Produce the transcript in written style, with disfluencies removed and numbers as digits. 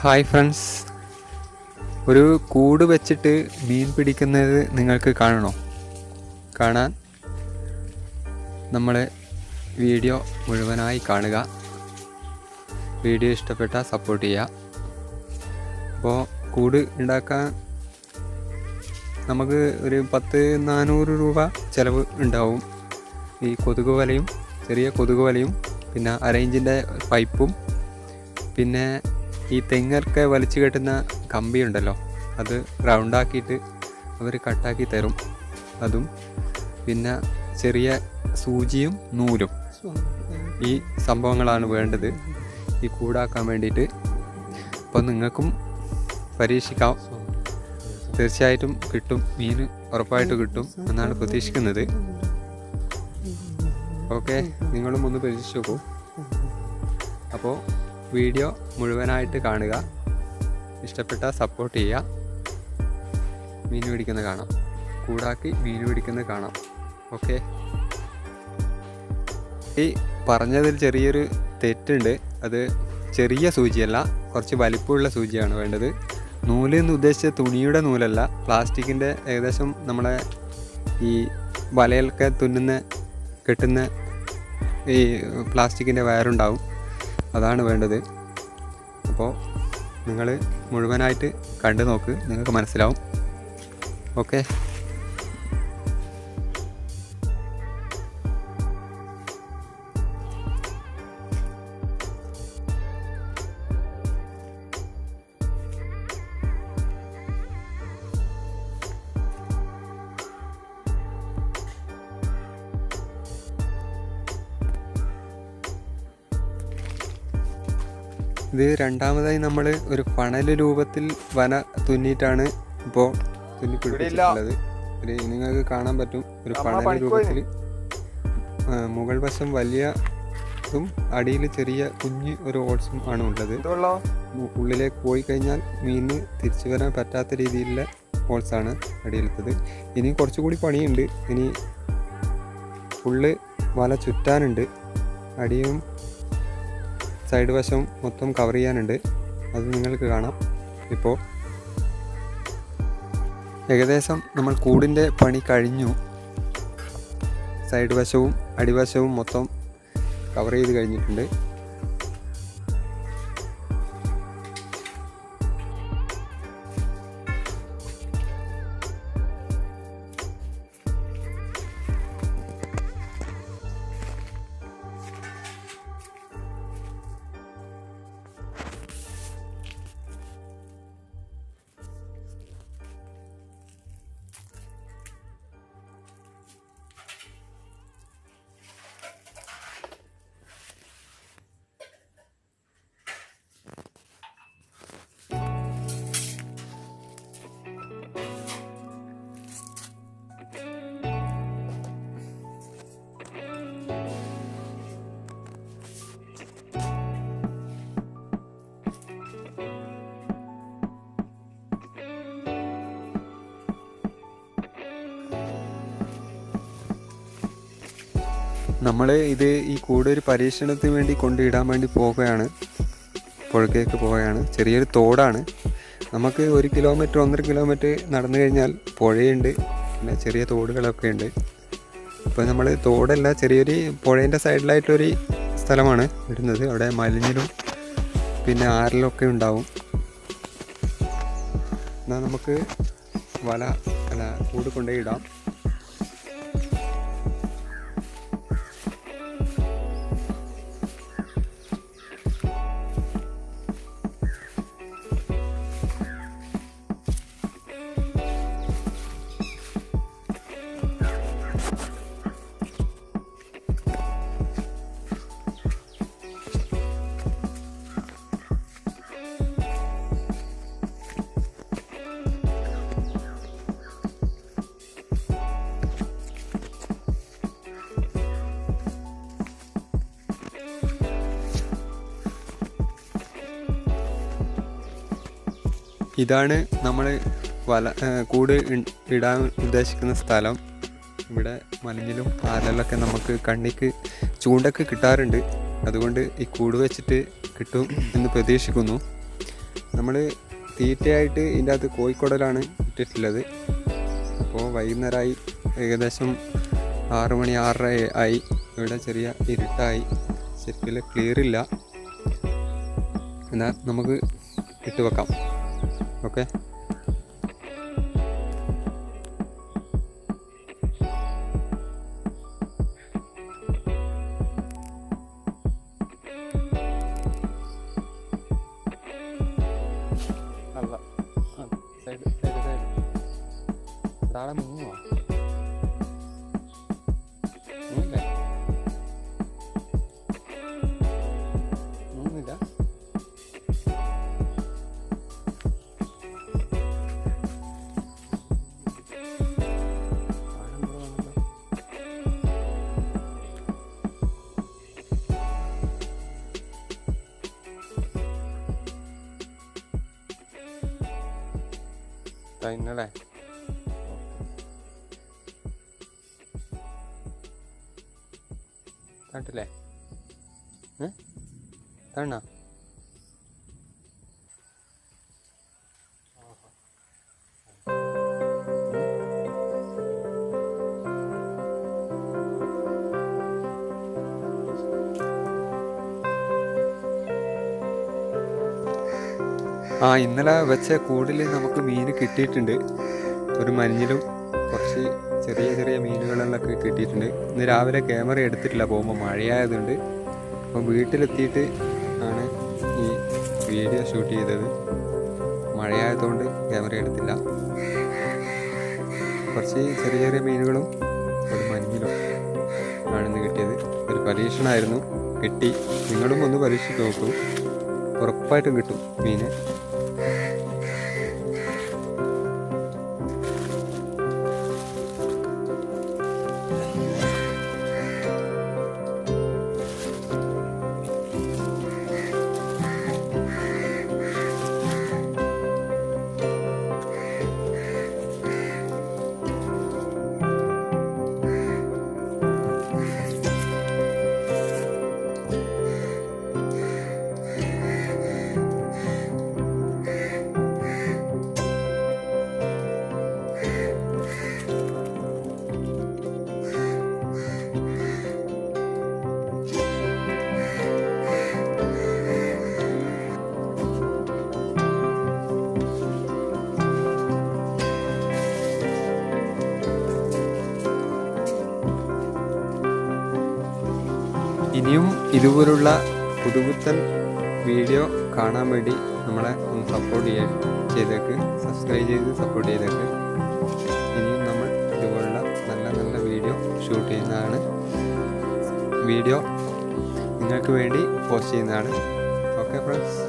Hi friends, ഒരു കൂട് വെച്ചിട്ട് മീൻ പിടിക്കുന്നത് നിങ്ങൾക്ക് കാണാൻ നമ്മളെ വീഡിയോ മുഴുവനായി കാണുക. വീഡിയോ ഇഷ്ടപ്പെട്ടാൽ സപ്പോർട്ട് ചെയ്യുക. അപ്പോൾ കൂട് ഉണ്ടാക്കാൻ നമുക്ക് ഒരു 400 രൂപ ചിലവ് ഉണ്ടാവും. ഈ കൊതുക് വലയും, ചെറിയ കൊതുക് വലയും, പിന്നെ അരയിഞ്ചിൻ്റെ പൈപ്പും, പിന്നെ ഈ തെങ്ങൊക്കെ വലിച്ചു കെട്ടുന്ന കമ്പി ഉണ്ടല്ലോ, അത് റൗണ്ടാക്കിയിട്ട് അവർ കട്ടാക്കി തരും. അതും പിന്നെ ചെറിയ സൂചിയും നൂലും, ഈ സംഭവങ്ങളാണ് വേണ്ടത് ഈ കൂടാക്കാൻ വേണ്ടിയിട്ട്. അപ്പോൾ നിങ്ങൾക്കും പരീക്ഷിക്കാം, തീർച്ചയായിട്ടും കിട്ടും, മീൻ ഉറപ്പായിട്ട് കിട്ടും എന്നാണ് പ്രതീക്ഷിക്കുന്നത്. ഓക്കെ, നിങ്ങളും ഒന്ന് പരീക്ഷിച്ച് നോക്കൂ. അപ്പോൾ വീഡിയോ മുഴുവനായിട്ട് കാണുക, ഇഷ്ടപ്പെട്ടാൽ സപ്പോർട്ട് ചെയ്യുക. മീൻ പിടിക്കുന്നത് കാണാം, കൂടാക്കി മീൻ പിടിക്കുന്നത് കാണാം. ഓക്കെ, ഈ പറഞ്ഞതിൽ ചെറിയൊരു തെറ്റുണ്ട്. അത് ചെറിയ സൂചിയല്ല, കുറച്ച് വലിപ്പമുള്ള സൂചിയാണ് വേണ്ടത്. നൂല് എന്ന് ഉദ്ദേശിച്ച തുണിയുടെ നൂലല്ല, പ്ലാസ്റ്റിക്കിൻ്റെ ഏകദേശം നമ്മളെ ഈ വലയൊക്കെ കെട്ടുന്ന ഈ പ്ലാസ്റ്റിക്കിൻ്റെ വയറുണ്ടാവും, അതാണ് വേണ്ടത്. അപ്പോൾ നിങ്ങൾ മുഴുവനായിട്ട് കണ്ടു നോക്ക്, നിങ്ങൾക്ക് മനസ്സിലാവും. ഓക്കെ, ഇത് രണ്ടാമതായി നമ്മൾ ഒരു ഫണൽ രൂപത്തിൽ വന തുന്നിയിട്ടാണ് ഇപ്പോൾ തുന്നിപ്പിടിപ്പിച്ചിട്ടുള്ളത്. നിങ്ങൾക്ക് കാണാൻ പറ്റും, ഒരു ഫണൽ രൂപത്തിൽ മുകൾ വശം വലിയതും അടിയിൽ ചെറിയ കുഞ്ഞ് ഒരു ഹോൾസും ആണ് ഉള്ളത്. ഉള്ളിലേക്ക് പോയി കഴിഞ്ഞാൽ മീനിന് തിരിച്ചു വരാൻ പറ്റാത്ത രീതിയിലുള്ള ഹോൾസാണ് അടിയിലെത്തത്. ഇനി കുറച്ചുകൂടി പണിയുണ്ട്. ഇനി ഫുള്ള് വല ചുറ്റാനുണ്ട്, അടിയും സൈഡ് വശം മൊത്തം കവർ ചെയ്യാനുണ്ട്. അത് നിങ്ങൾക്ക് കാണാം. ഇപ്പോൾ ഏകദേശം നമ്മൾ കൂടിൻ്റെ പണി കഴിഞ്ഞു. സൈഡ് വശവും അടിവശവും മൊത്തം കവർ ചെയ്ത് കഴിഞ്ഞിട്ടുണ്ട്. നമ്മൾ ഈ കൂട് ഒരു പരീക്ഷണത്തിന് വേണ്ടി കൊണ്ടിടാൻ വേണ്ടി പോവുകയാണ്, പുഴക്കേക്ക് പോവുകയാണ്. ചെറിയൊരു തോടാണ്. നമുക്ക് 1 കിലോമീറ്റർ 1.5 കിലോമീറ്റർ നടന്നു കഴിഞ്ഞാൽ പുഴയുണ്ട്, പിന്നെ ചെറിയ തോടുകളൊക്കെ ഉണ്ട്. അപ്പോൾ നമ്മൾ തോടല്ല, ചെറിയൊരു പുഴേൻ്റെ സൈഡിലായിട്ടൊരു സ്ഥലമാണ് ഇടുന്നത്. അവിടെ മലിഞ്ഞിലും പിന്നെ ആറിലൊക്കെ ഉണ്ടാവും. എന്നാൽ നമുക്ക് കൂട് കൊണ്ടുപോയി ഇടാം. ഇതാണ് നമ്മൾ കൂട് ഇടാൻ ഉദ്ദേശിക്കുന്ന സ്ഥലം. ഇവിടെ മലിഞ്ഞിലും ആരലൊക്കെ നമുക്ക് കണ്ണിക്ക് ചൂണ്ടൊക്കെ കിട്ടാറുണ്ട്. അതുകൊണ്ട് ഈ കൂട് വെച്ചിട്ട് കിട്ടും എന്ന് പ്രതീക്ഷിക്കുന്നു. നമ്മൾ തീറ്റയായിട്ട് ഇതിൻ്റെ അകത്ത് കോഴിക്കുടലാണ് ഇട്ടിട്ടുള്ളത്. അപ്പോൾ വൈകുന്നേരമായി, ഏകദേശം 6 മണി 6:30 ആയി. ഇവിടെ ചെറിയ ഇരുട്ടായി, ശരിക്കും ക്ലിയർ ഇല്ല. എന്നാൽ നമുക്ക് ഇട്ട് വെക്കാം. ഓക്കെ. താഴെ മുങ്ങുവാ, മുങ്ങില്ല, മുങ്ങില്ല. ഇന്നലെ കണ്ടില്ലേ? കാണാ ഇന്നലെ വെച്ച കൂടിൽ നമുക്ക് മീൻ കിട്ടിയിട്ടുണ്ട്. ഒരു മഞ്ഞിലും കുറച്ച് ചെറിയ ചെറിയ മീനുകളെല്ലൊക്കെ കിട്ടിയിട്ടുണ്ട്. ഇന്ന് രാവിലെ ക്യാമറ എടുത്തിട്ടില്ല, പോകുമ്പോൾ മഴയായതുകൊണ്ട്. അപ്പം വീട്ടിലെത്തിയിട്ട് ആണ് ഈ വീഡിയോ ഷൂട്ട് ചെയ്തത്. മഴയായതുകൊണ്ട് ക്യാമറ എടുത്തില്ല. കുറച്ച് ചെറിയ ചെറിയ മീനുകളും ഒരു മഞ്ഞിലും ആണിന്ന് കിട്ടിയത്. ഒരു പരീക്ഷണമായിരുന്നു, കിട്ടി. നിങ്ങളും ഒന്ന് പരീക്ഷിച്ച് നോക്കൂ, ഉറപ്പായിട്ടും കിട്ടും മീൻ. ഇനിയും ഇതുപോലുള്ള പുതുപുത്തൻ വീഡിയോ കാണാൻ വേണ്ടി നമ്മളെ ഒന്ന് സപ്പോർട്ട് ചെയ്തേക്ക്, സബ്സ്ക്രൈബ് ചെയ്ത് സപ്പോർട്ട് ചെയ്തേക്ക്. ഇനിയും നമ്മൾ ഇതുപോലുള്ള നല്ല നല്ല വീഡിയോ ഷൂട്ട് ചെയ്യുന്നതാണ്, വീഡിയോ നിങ്ങൾക്ക് വേണ്ടി പോസ്റ്റ് ചെയ്യുന്നതാണ്. Okay friends.